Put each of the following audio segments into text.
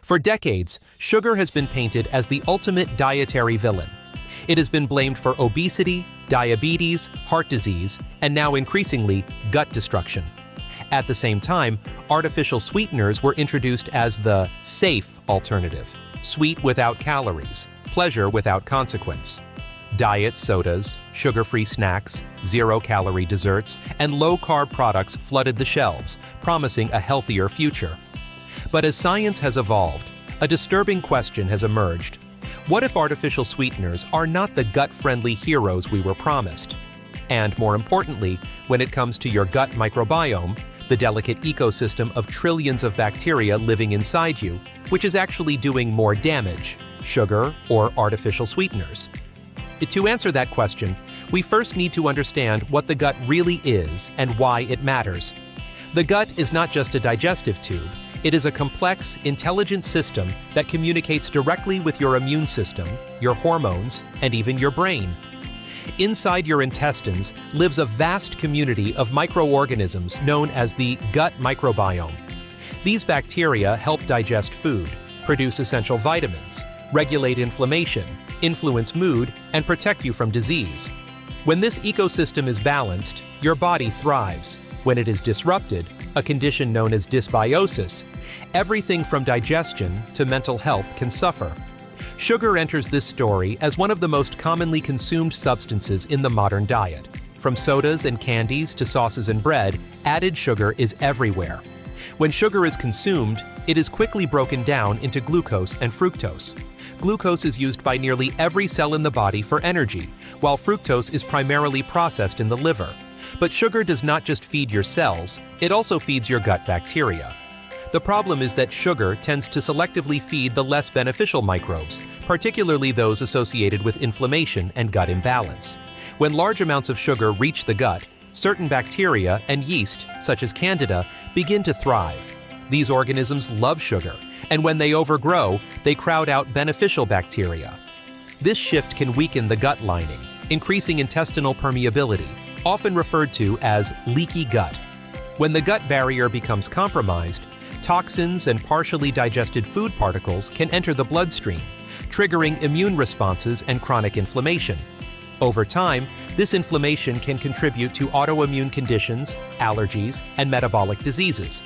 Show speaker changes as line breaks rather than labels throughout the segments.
For decades, sugar has been painted as the ultimate dietary villain. It has been blamed for obesity, diabetes, heart disease, and now increasingly, gut destruction. At the same time, artificial sweeteners were introduced as the safe alternative: sweet without calories, pleasure without consequence. Diet sodas, sugar-free snacks, zero-calorie desserts, and low-carb products flooded the shelves, promising a healthier future. But as science has evolved, a disturbing question has emerged. What if artificial sweeteners are not the gut-friendly heroes we were promised? And more importantly, when it comes to your gut microbiome, the delicate ecosystem of trillions of bacteria living inside you, which is actually doing more damage, sugar or artificial sweeteners? To answer that question, we first need to understand what the gut really is and why it matters. The gut is not just a digestive tube. It is a complex, intelligent system that communicates directly with your immune system, your hormones, and even your brain. Inside your intestines lives a vast community of microorganisms known as the gut microbiome. These bacteria help digest food, produce essential vitamins, regulate inflammation, influence mood, and protect you from disease. When this ecosystem is balanced, your body thrives. When it is disrupted, a condition known as dysbiosis, everything from digestion to mental health can suffer. Sugar enters this story as one of the most commonly consumed substances in the modern diet. From sodas and candies to sauces and bread, added sugar is everywhere. When sugar is consumed, it is quickly broken down into glucose and fructose. Glucose is used by nearly every cell in the body for energy, while fructose is primarily processed in the liver. But sugar does not just feed your cells, it also feeds your gut bacteria. The problem is that sugar tends to selectively feed the less beneficial microbes, particularly those associated with inflammation and gut imbalance. When large amounts of sugar reach the gut, certain bacteria and yeast, such as Candida, begin to thrive. These organisms love sugar, and when they overgrow, they crowd out beneficial bacteria. This shift can weaken the gut lining, increasing intestinal permeability, often referred to as leaky gut. When the gut barrier becomes compromised, toxins and partially digested food particles can enter the bloodstream, triggering immune responses and chronic inflammation. Over time, this inflammation can contribute to autoimmune conditions, allergies, and metabolic diseases.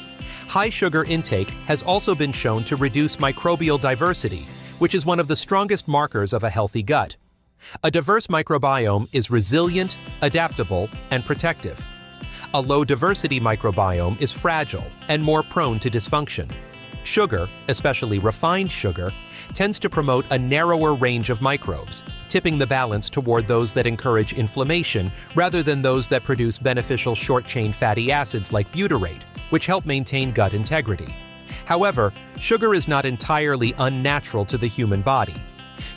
High sugar intake has also been shown to reduce microbial diversity, which is one of the strongest markers of a healthy gut. A diverse microbiome is resilient, adaptable, and protective. A low-diversity microbiome is fragile and more prone to dysfunction. Sugar, especially refined sugar, tends to promote a narrower range of microbes, tipping the balance toward those that encourage inflammation rather than those that produce beneficial short-chain fatty acids like butyrate, which help maintain gut integrity. However, sugar is not entirely unnatural to the human body.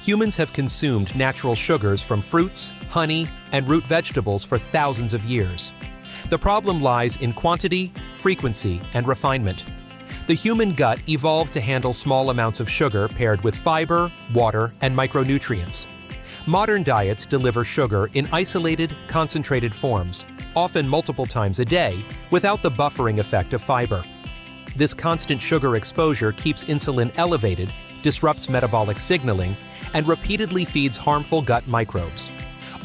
Humans have consumed natural sugars from fruits, honey, and root vegetables for thousands of years. The problem lies in quantity, frequency, and refinement. The human gut evolved to handle small amounts of sugar paired with fiber, water, and micronutrients. Modern diets deliver sugar in isolated, concentrated forms, often multiple times a day, without the buffering effect of fiber. This constant sugar exposure keeps insulin elevated, disrupts metabolic signaling, and repeatedly feeds harmful gut microbes.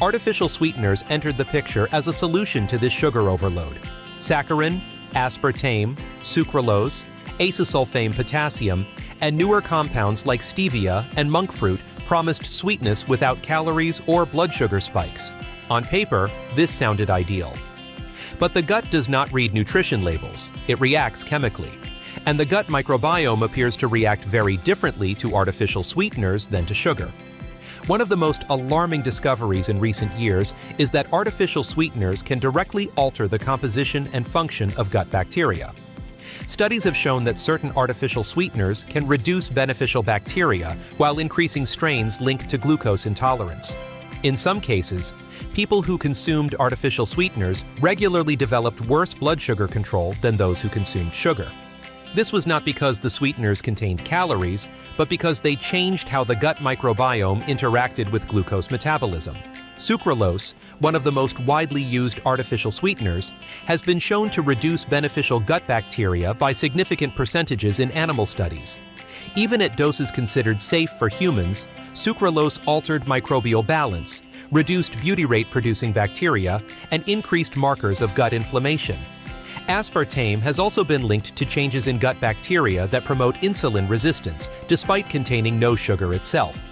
Artificial sweeteners entered the picture as a solution to this sugar overload. Saccharin, aspartame, sucralose, acesulfame potassium, and newer compounds like stevia and monk fruit promised sweetness without calories or blood sugar spikes. On paper, this sounded ideal. But the gut does not read nutrition labels, it reacts chemically. And the gut microbiome appears to react very differently to artificial sweeteners than to sugar. One of the most alarming discoveries in recent years is that artificial sweeteners can directly alter the composition and function of gut bacteria. Studies have shown that certain artificial sweeteners can reduce beneficial bacteria while increasing strains linked to glucose intolerance. In some cases, people who consumed artificial sweeteners regularly developed worse blood sugar control than those who consumed sugar. This was not because the sweeteners contained calories, but because they changed how the gut microbiome interacted with glucose metabolism. Sucralose, one of the most widely used artificial sweeteners, has been shown to reduce beneficial gut bacteria by significant percentages in animal studies. Even at doses considered safe for humans, sucralose altered microbial balance, reduced butyrate-producing bacteria, and increased markers of gut inflammation. Aspartame has also been linked to changes in gut bacteria that promote insulin resistance, despite containing no sugar itself.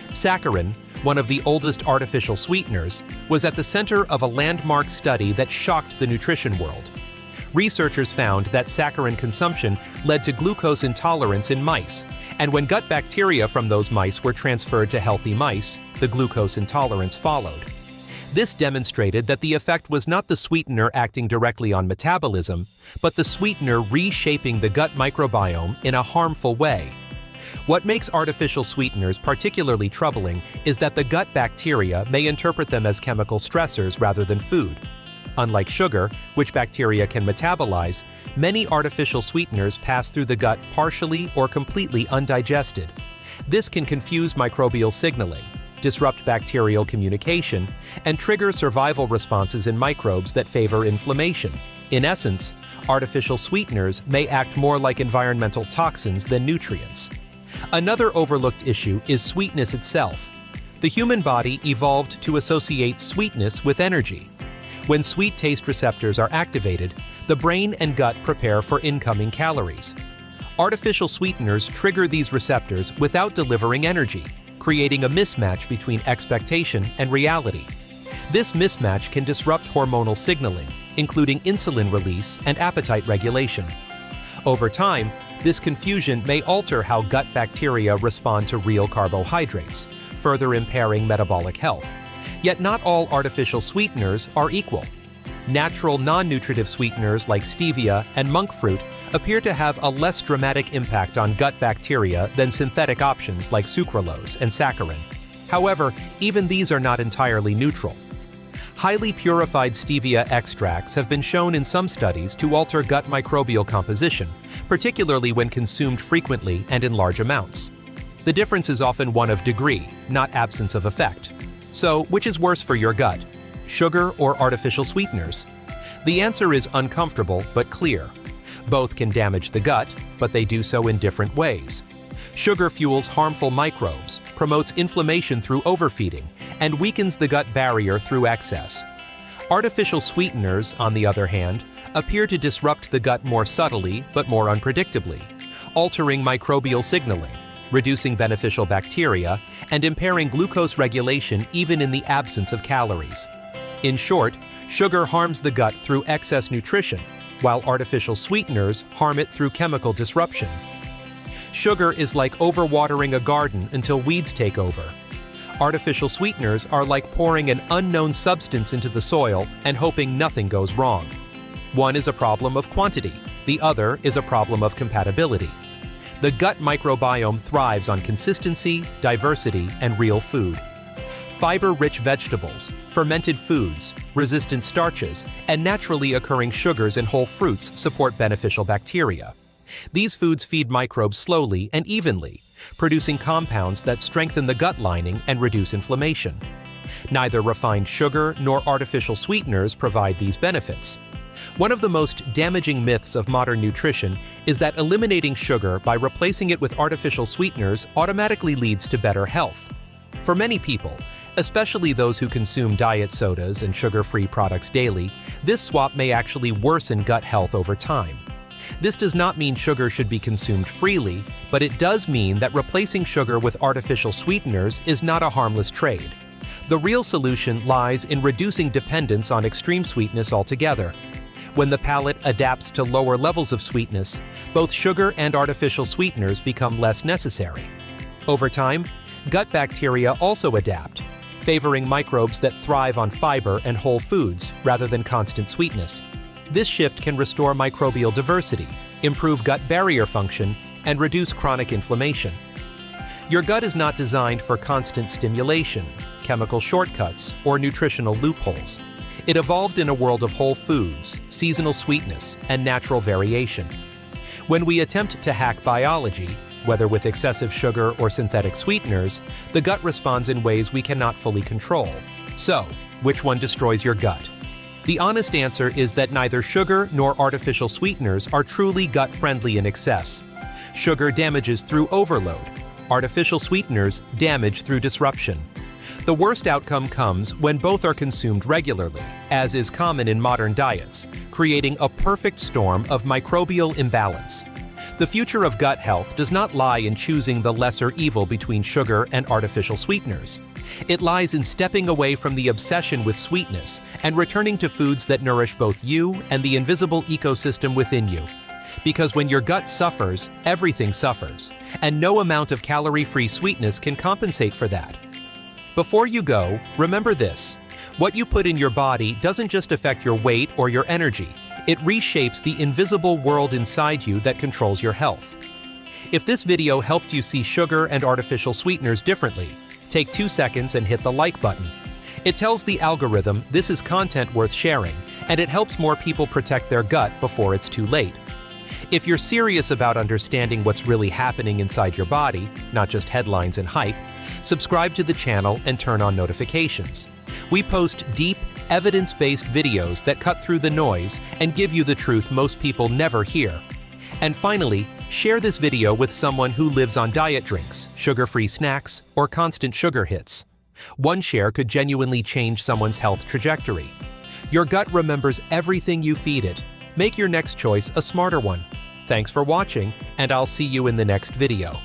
Saccharin, one of the oldest artificial sweeteners, was at the center of a landmark study that shocked the nutrition world. Researchers found that saccharin consumption led to glucose intolerance in mice, and when gut bacteria from those mice were transferred to healthy mice, the glucose intolerance followed. This demonstrated that the effect was not the sweetener acting directly on metabolism, but the sweetener reshaping the gut microbiome in a harmful way. What makes artificial sweeteners particularly troubling is that the gut bacteria may interpret them as chemical stressors rather than food. Unlike sugar, which bacteria can metabolize, many artificial sweeteners pass through the gut partially or completely undigested. This can confuse microbial signaling, disrupt bacterial communication, and trigger survival responses in microbes that favor inflammation. In essence, artificial sweeteners may act more like environmental toxins than nutrients. Another overlooked issue is sweetness itself. The human body evolved to associate sweetness with energy. When sweet taste receptors are activated, the brain and gut prepare for incoming calories. Artificial sweeteners trigger these receptors without delivering energy, creating a mismatch between expectation and reality. This mismatch can disrupt hormonal signaling, including insulin release and appetite regulation. Over time, this confusion may alter how gut bacteria respond to real carbohydrates, further impairing metabolic health. Yet not all artificial sweeteners are equal. Natural non-nutritive sweeteners like stevia and monk fruit appear to have a less dramatic impact on gut bacteria than synthetic options like sucralose and saccharin. However, even these are not entirely neutral. Highly purified stevia extracts have been shown in some studies to alter gut microbial composition, particularly when consumed frequently and in large amounts. The difference is often one of degree, not absence of effect. So, which is worse for your gut, sugar or artificial sweeteners? The answer is uncomfortable but clear. Both can damage the gut, but they do so in different ways. Sugar fuels harmful microbes, promotes inflammation through overfeeding, and weakens the gut barrier through excess. Artificial sweeteners, on the other hand, appear to disrupt the gut more subtly but more unpredictably, altering microbial signaling, reducing beneficial bacteria, and impairing glucose regulation even in the absence of calories. In short, sugar harms the gut through excess nutrition, while artificial sweeteners harm it through chemical disruption. Sugar is like overwatering a garden until weeds take over. Artificial sweeteners are like pouring an unknown substance into the soil and hoping nothing goes wrong. One is a problem of quantity, the other is a problem of compatibility. The gut microbiome thrives on consistency, diversity, and real food. Fiber-rich vegetables, fermented foods, resistant starches, and naturally occurring sugars in whole fruits support beneficial bacteria. These foods feed microbes slowly and evenly, producing compounds that strengthen the gut lining and reduce inflammation. Neither refined sugar nor artificial sweeteners provide these benefits. One of the most damaging myths of modern nutrition is that eliminating sugar by replacing it with artificial sweeteners automatically leads to better health. For many people, especially those who consume diet sodas and sugar-free products daily, this swap may actually worsen gut health over time. This does not mean sugar should be consumed freely, but it does mean that replacing sugar with artificial sweeteners is not a harmless trade. The real solution lies in reducing dependence on extreme sweetness altogether. When the palate adapts to lower levels of sweetness, both sugar and artificial sweeteners become less necessary. Over time, gut bacteria also adapt, favoring microbes that thrive on fiber and whole foods rather than constant sweetness. This shift can restore microbial diversity, improve gut barrier function, and reduce chronic inflammation. Your gut is not designed for constant stimulation, chemical shortcuts, or nutritional loopholes. It evolved in a world of whole foods, seasonal sweetness, and natural variation. When we attempt to hack biology, whether with excessive sugar or synthetic sweeteners, the gut responds in ways we cannot fully control. So, which one destroys your gut? The honest answer is that neither sugar nor artificial sweeteners are truly gut-friendly in excess. Sugar damages through overload. Artificial sweeteners damage through disruption. The worst outcome comes when both are consumed regularly, as is common in modern diets, creating a perfect storm of microbial imbalance. The future of gut health does not lie in choosing the lesser evil between sugar and artificial sweeteners. It lies in stepping away from the obsession with sweetness and returning to foods that nourish both you and the invisible ecosystem within you. Because when your gut suffers, everything suffers, and no amount of calorie-free sweetness can compensate for that. Before you go, remember this: what you put in your body doesn't just affect your weight or your energy, it reshapes the invisible world inside you that controls your health. If this video helped you see sugar and artificial sweeteners differently, take 2 seconds and hit the like button. It tells the algorithm this is content worth sharing, and it helps more people protect their gut before it's too late. If you're serious about understanding what's really happening inside your body, not just headlines and hype, subscribe to the channel and turn on notifications. We post deep, evidence-based videos that cut through the noise and give you the truth most people never hear. And finally, share this video with someone who lives on diet drinks, sugar-free snacks, or constant sugar hits. One share could genuinely change someone's health trajectory. Your gut remembers everything you feed it. Make your next choice a smarter one. Thanks for watching, and I'll see you in the next video.